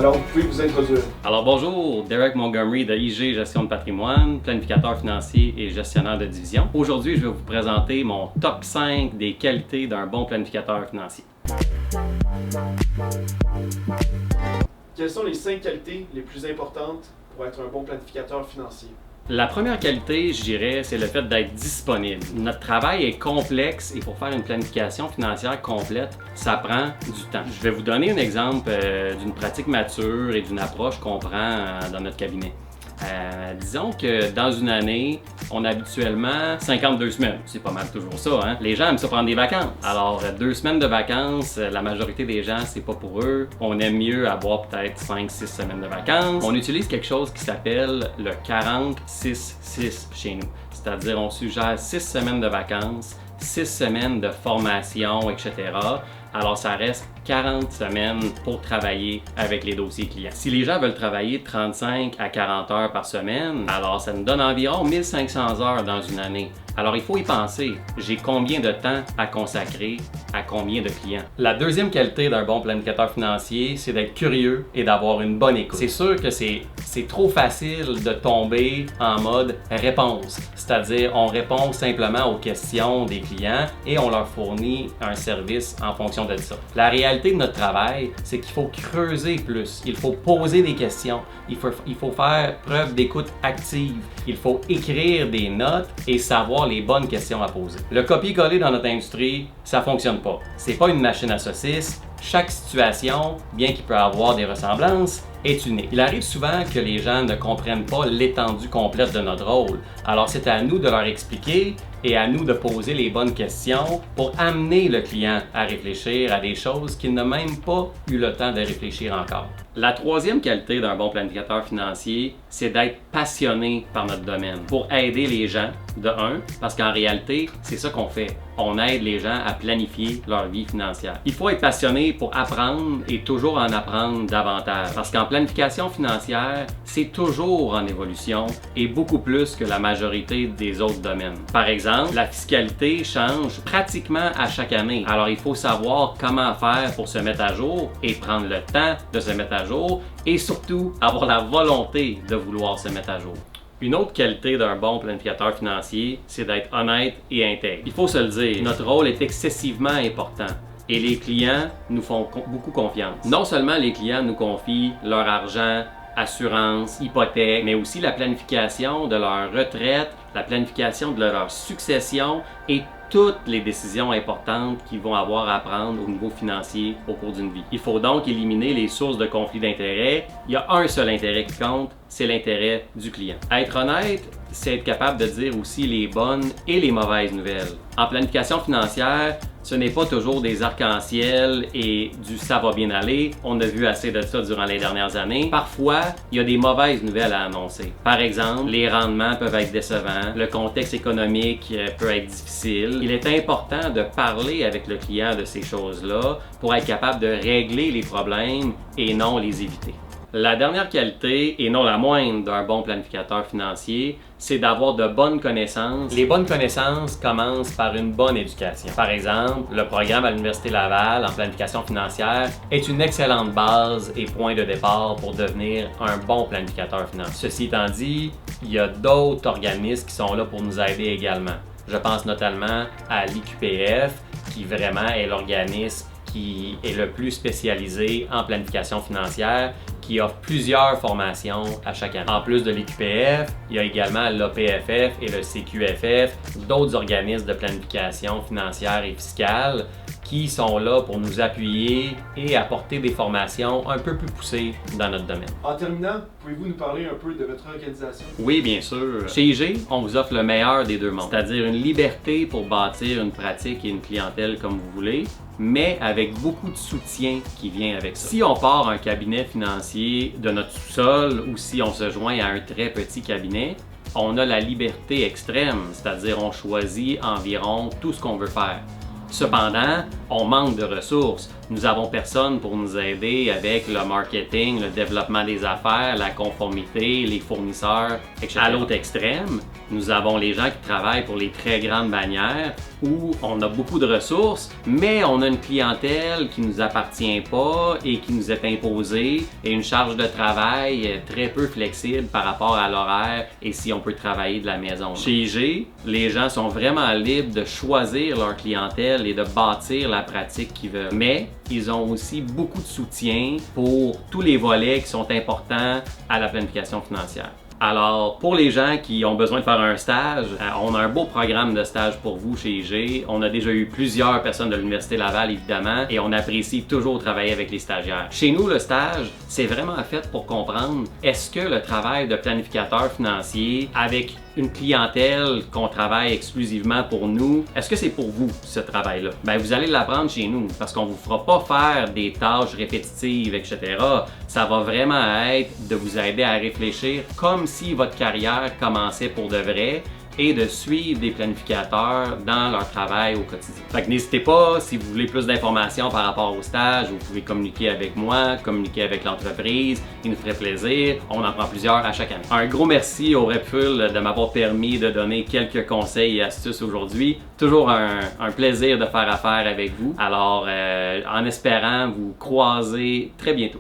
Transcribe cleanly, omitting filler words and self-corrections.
Alors, vous pouvez vous introduire. Alors bonjour, Derek Montgomery de IG Gestion de patrimoine, planificateur financier et gestionnaire de division. Aujourd'hui, je vais vous présenter mon top 5 des qualités d'un bon planificateur financier. Quelles sont les 5 qualités les plus importantes pour être un bon planificateur financier? La première qualité, je dirais, c'est le fait d'être disponible. Notre travail est complexe et pour faire une planification financière complète, ça prend du temps. Je vais vous donner un exemple d'une pratique mature et d'une approche qu'on prend dans notre cabinet. Disons que dans une année, on a habituellement 52 semaines. C'est pas mal toujours ça, hein? Les gens aiment se prendre des vacances. Alors, 2 semaines de vacances, la majorité des gens, c'est pas pour eux. On aime mieux avoir peut-être 5-6 semaines de vacances. On utilise quelque chose qui s'appelle le 40-6-6 chez nous. C'est-à-dire, on suggère 6 semaines de vacances, 6 semaines de formation, etc. Alors, ça reste 40 semaines pour travailler avec les dossiers clients. Si les gens veulent travailler 35 à 40 heures par semaine, alors ça nous donne environ 1500 heures dans une année. Alors, il faut y penser. J'ai combien de temps à consacrer à combien de clients? La deuxième qualité d'un bon planificateur financier, c'est d'être curieux et d'avoir une bonne écoute. C'est sûr que c'est trop facile de tomber en mode réponse. C'est-à-dire, on répond simplement aux questions des clients et on leur fournit un service en fonction de ça. La réalité de notre travail, c'est qu'il faut creuser plus. Il faut poser des questions. Il faut faire preuve d'écoute active. Il faut écrire des notes et savoir les bonnes questions à poser. Le copier-coller dans notre industrie, ça fonctionne pas. C'est pas une machine à saucisses. Chaque situation, bien qu'il peut avoir des ressemblances, est unique. Il arrive souvent que les gens ne comprennent pas l'étendue complète de notre rôle. Alors c'est à nous de leur expliquer et à nous de poser les bonnes questions pour amener le client à réfléchir à des choses qu'il n'a même pas eu le temps de réfléchir encore. La troisième qualité d'un bon planificateur financier, c'est d'être passionné par notre domaine pour aider les gens, de un, parce qu'en réalité, c'est ça qu'on fait. On aide les gens à planifier leur vie financière. Il faut être passionné pour apprendre et toujours en apprendre davantage. Parce qu'en planification financière, c'est toujours en évolution et beaucoup plus que la majorité des autres domaines. Par exemple, la fiscalité change pratiquement à chaque année. Alors, il faut savoir comment faire pour se mettre à jour et prendre le temps de se mettre à jour et surtout avoir la volonté de vouloir se mettre à jour. Une autre qualité d'un bon planificateur financier, c'est d'être honnête et intègre. Il faut se le dire, notre rôle est excessivement important et les clients nous font beaucoup confiance. Non seulement les clients nous confient leur argent, assurance, hypothèque, mais aussi la planification de leur retraite, la planification de leur succession et toutes les décisions importantes qu'ils vont avoir à prendre au niveau financier au cours d'une vie. Il faut donc éliminer les sources de conflits d'intérêts. Il y a un seul intérêt qui compte, c'est l'intérêt du client. Être honnête, c'est être capable de dire aussi les bonnes et les mauvaises nouvelles. En planification financière, ce n'est pas toujours des arcs-en-ciel et du ça va bien aller. On a vu assez de ça durant les dernières années. Parfois, il y a des mauvaises nouvelles à annoncer. Par exemple, les rendements peuvent être décevants, le contexte économique peut être difficile. Il est important de parler avec le client de ces choses-là pour être capable de régler les problèmes et non les éviter. La dernière qualité, et non la moindre d'un bon planificateur financier, c'est d'avoir de bonnes connaissances. Les bonnes connaissances commencent par une bonne éducation. Par exemple, le programme à l'Université Laval en planification financière est une excellente base et point de départ pour devenir un bon planificateur financier. Ceci étant dit, il y a d'autres organismes qui sont là pour nous aider également. Je pense notamment à l'IQPF, qui vraiment est l'organisme qui est le plus spécialisé en planification financière, qui offre plusieurs formations à chaque année. En plus de l'IQPF, il y a également l'APFF et le CQFF, d'autres organismes de planification financière et fiscale qui sont là pour nous appuyer et apporter des formations un peu plus poussées dans notre domaine. En terminant, pouvez-vous nous parler un peu de votre organisation? Oui, bien sûr. Chez IG, on vous offre le meilleur des deux mondes, c'est-à-dire une liberté pour bâtir une pratique et une clientèle comme vous voulez, mais avec beaucoup de soutien qui vient avec ça. Si on part un cabinet financier de notre sous-sol ou si on se joint à un très petit cabinet, on a la liberté extrême, c'est-à-dire on choisit environ tout ce qu'on veut faire. Cependant, on manque de ressources. Nous avons personne pour nous aider avec le marketing, le développement des affaires, la conformité, les fournisseurs, etc. À l'autre extrême, nous avons les gens qui travaillent pour les très grandes bannières où on a beaucoup de ressources, mais on a une clientèle qui ne nous appartient pas et qui nous est imposée et une charge de travail très peu flexible par rapport à l'horaire et si on peut travailler de la maison. Chez IG, les gens sont vraiment libres de choisir leur clientèle et de bâtir la pratique qu'ils veulent. Mais ils ont aussi beaucoup de soutien pour tous les volets qui sont importants à la planification financière. Alors, pour les gens qui ont besoin de faire un stage, on a un beau programme de stage pour vous chez IG. On a déjà eu plusieurs personnes de l'Université Laval, évidemment, et on apprécie toujours travailler avec les stagiaires. Chez nous, le stage, c'est vraiment fait pour comprendre est-ce que le travail de planificateur financier avec une clientèle qu'on travaille exclusivement pour nous, est-ce que c'est pour vous, ce travail-là? Ben, vous allez l'apprendre chez nous parce qu'on ne vous fera pas faire des tâches répétitives, etc. Ça va vraiment être de vous aider à réfléchir comme si votre carrière commençait pour de vrai et de suivre des planificateurs dans leur travail au quotidien. Fait que n'hésitez pas, si vous voulez plus d'informations par rapport au stage, vous pouvez communiquer avec moi, communiquer avec l'entreprise, il nous ferait plaisir, on en prend plusieurs à chaque année. Un gros merci au Repful de m'avoir permis de donner quelques conseils et astuces aujourd'hui. Toujours un plaisir de faire affaire avec vous. Alors, en espérant vous croiser très bientôt.